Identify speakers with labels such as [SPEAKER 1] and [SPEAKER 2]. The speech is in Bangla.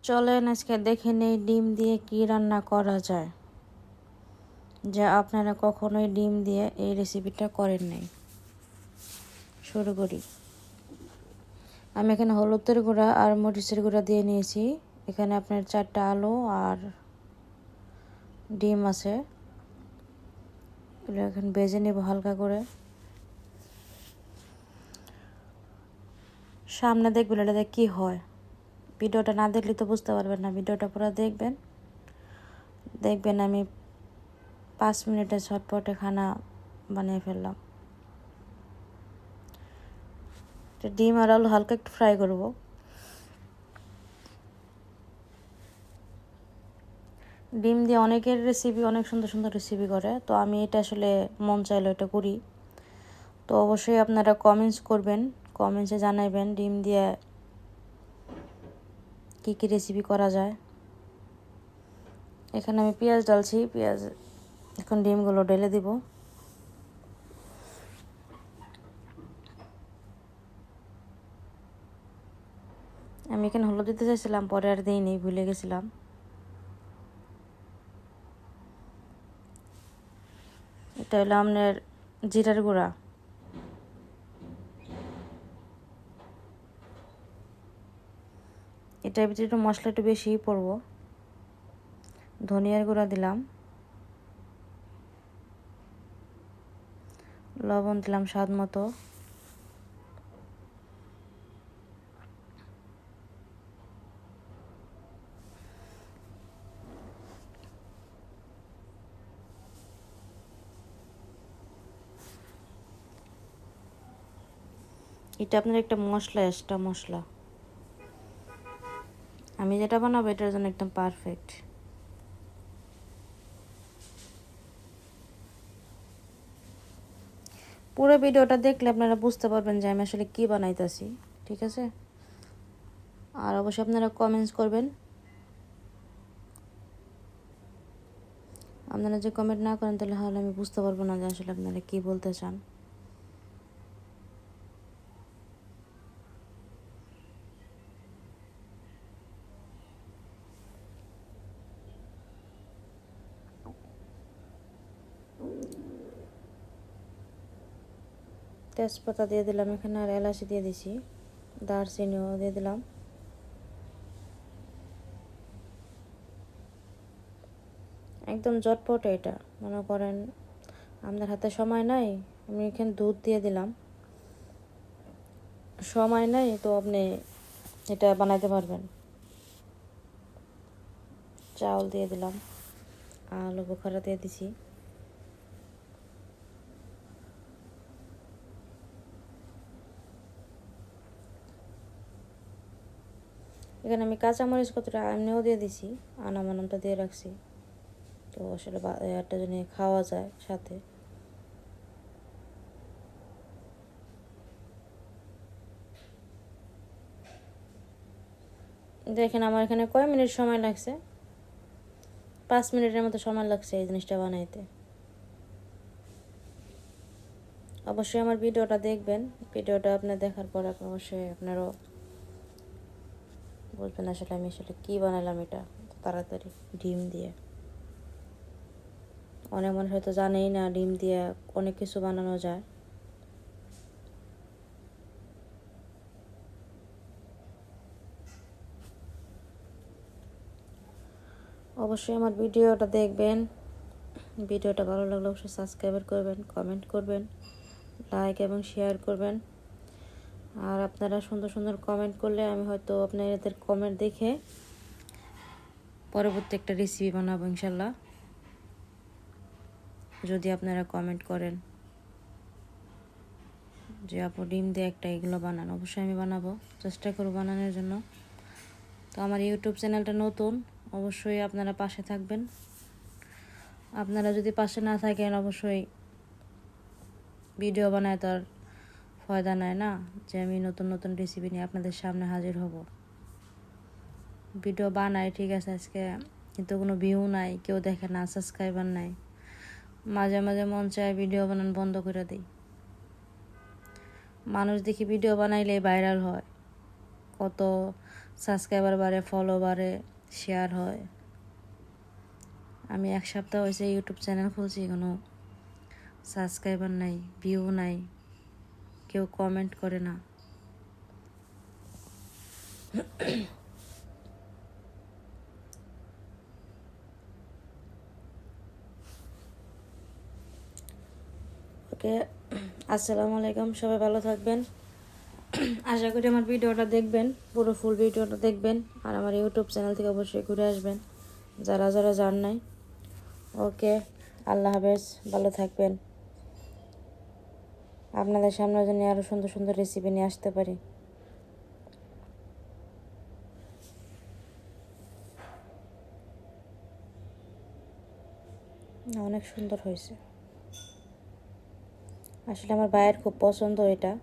[SPEAKER 1] চলেন আজকে দেখে নেই ডিম দিয়ে কি রান্না করা যায়, যা আপনারা কখনোই ডিম দিয়ে এই রেসিপিটা করেন নাই। শুরু করি। আমি এখানে হলুদের গুঁড়া আর মরিচের গুঁড়া দিয়ে নিয়েছি। এখানে আপনার 4টা আলু আর ডিম আছে, এগুলো এখন ভেজে নেব হালকা করে। সামনে দেখবেন এটাতে কী হয়। ভিডিওটা না দেখলে তো বুঝতে পারবেন না, ভিডিওটা পুরো দেখবেন আমি 5 মিনিটে ঝটপটে খানা বানিয়ে ফেললাম। ডিম আর আলু হালকা একটু ফ্রাই করব। ডিম দিয়ে অনেকের রেসিপি অনেক সুন্দর সুন্দর রেসিপি করে, তো আমি এটা আসলে মন চাইলো এটা করি। তো অবশ্যই আপনারা কমেন্টস করবেন, কমেন্টসে জানাইবেন ডিম দিয়ে কী কী রেসিপি করা যায়। এখানে আমি পেঁয়াজ ডালছি, পেঁয়াজ এখন ডিমগুলো ঢেলে দিব। আমি এখানে হলুদ দিতে চাইছিলাম, পরে আর দিইনি, ভুলে গেছিলাম। এটা হলো আপনার জিরার গুঁড়া। এটার ভিতরে একটু মশলা একটু বেশিই পড়বো। ধনিয়ার গুঁড়া দিলাম, লবণ দিলাম স্বাদ মতো। এটা আপনার একটা মশলা, এক্সট্রা মশলা। আমি যেটা বানাবো এটার জন্য একদম পারফেক্ট। পুরো ভিডিওটা দেখলে আপনারা বুঝতে পারবেন যে আমি আসলে কী বানাইতেছি, ঠিক আছে? আর অবশ্যই আপনারা কমেন্টস করবেন। আপনারা যে কমেন্ট না করেন তাহলে আমি বুঝতে পারবো না যে আসলে আপনারা কী বলতে চান। তেজপাতা দিয়ে দিলাম এখানে, আর এলাচি দিয়ে দিছি, দারচিনিও দিয়ে দিলাম। একদম ঝটপট এটা, মনে করেন আপনার হাতে সময় নাই, আমি এখানে দুধ দিয়ে দিলাম। সময় নাই তো আপনি এটা বানাইতে পারবেন। চাউল দিয়ে দিলাম, আলু বোখারা দিয়ে দিছি। এখানে আমি কাঁচামরিচ কতটা এমনিও দিয়ে দিছি, আনামানামটা দিয়ে রাখছি, তো আসলে একটা জন্য খাওয়া যায় সাথে। দেখেন আমার এখানে কয় মিনিট সময় লাগছে, 5 মিনিটের মতো সময় লাগছে এই জিনিসটা বানাইতে। অবশ্যই আমার ভিডিওটা দেখবেন, ভিডিওটা আপনার দেখার পর অবশ্যই আপনারও বুঝবেন আসলে আমি আসলে কী বানালাম এটা তাড়াতাড়ি ডিম দিয়ে। অনেক মানুষ হয়তো জানেই না ডিম দিয়ে অনেক কিছু বানানো যায়। অবশ্যই আমার ভিডিওটা দেখবেন, ভিডিওটা ভালো লাগলে অবশ্যই সাবস্ক্রাইব করবেন, কমেন্ট করবেন, লাইক এবং শেয়ার করবেন। আর আপনারা সুন্দর সুন্দর কমেন্ট করলে আমি হয়তো আপনাদের কমেন্ট দেখে পরবর্তী একটা রেসিপি বানাবো ইনশাল্লাহ। যদি আপনারা কমেন্ট করেন যে আপু ডিম দিয়ে একটা এগুলো বানান, অবশ্যই আমি বানাবো, চেষ্টা করব বানানোর জন্য। তো আমার ইউটিউব চ্যানেলটা নতুন, অবশ্যই আপনারা পাশে থাকবেন। আপনারা যদি পাশে না থাকেন অবশ্যই ভিডিও বানায় তার ফায়দা নেয় না, যে আমি নতুন নতুন রেসিপি নিয়ে আপনাদের সামনে হাজির হব। ভিডিও বানাই ঠিক আছে আজকে, কিন্তু কোনো ভিউ নাই, কেউ দেখে না, সাবস্ক্রাইবার নাই। মাঝে মাঝে মন চায় ভিডিও বানান বন্ধ করে দিই। মানুষ দেখি ভিডিও বানাইলে ভাইরাল হয়, কত সাবস্ক্রাইবার বাড়ে, ফলো বাড়ে, শেয়ার হয়। আমি 1 সপ্তাহ হয়েছে ইউটিউব চ্যানেল খুলছি, কোনো সাবস্ক্রাইবার নাই, ভিউ নাই, কেউ কমেন্ট করে না। ওকে, আসসালামু আলাইকুম, সবাই ভালো থাকবেন। আশা করি আমার ভিডিওটা দেখবেন, পুরো ফুল ভিডিওটা দেখবেন, আর আমার ইউটিউব চ্যানেল থেকে অবশ্যই ঘুরে আসবেন যারা যারা যান নাই। ওকে, আল্লাহ হাফেজ, ভালো থাকবেন। আপনাদের সামনে যেন আরও সুন্দর সুন্দর রেসিপি নিয়ে আসতে পারি। অনেক সুন্দর হয়েছে, আসলে আমার ভাইয়ের খুব পছন্দ এটা।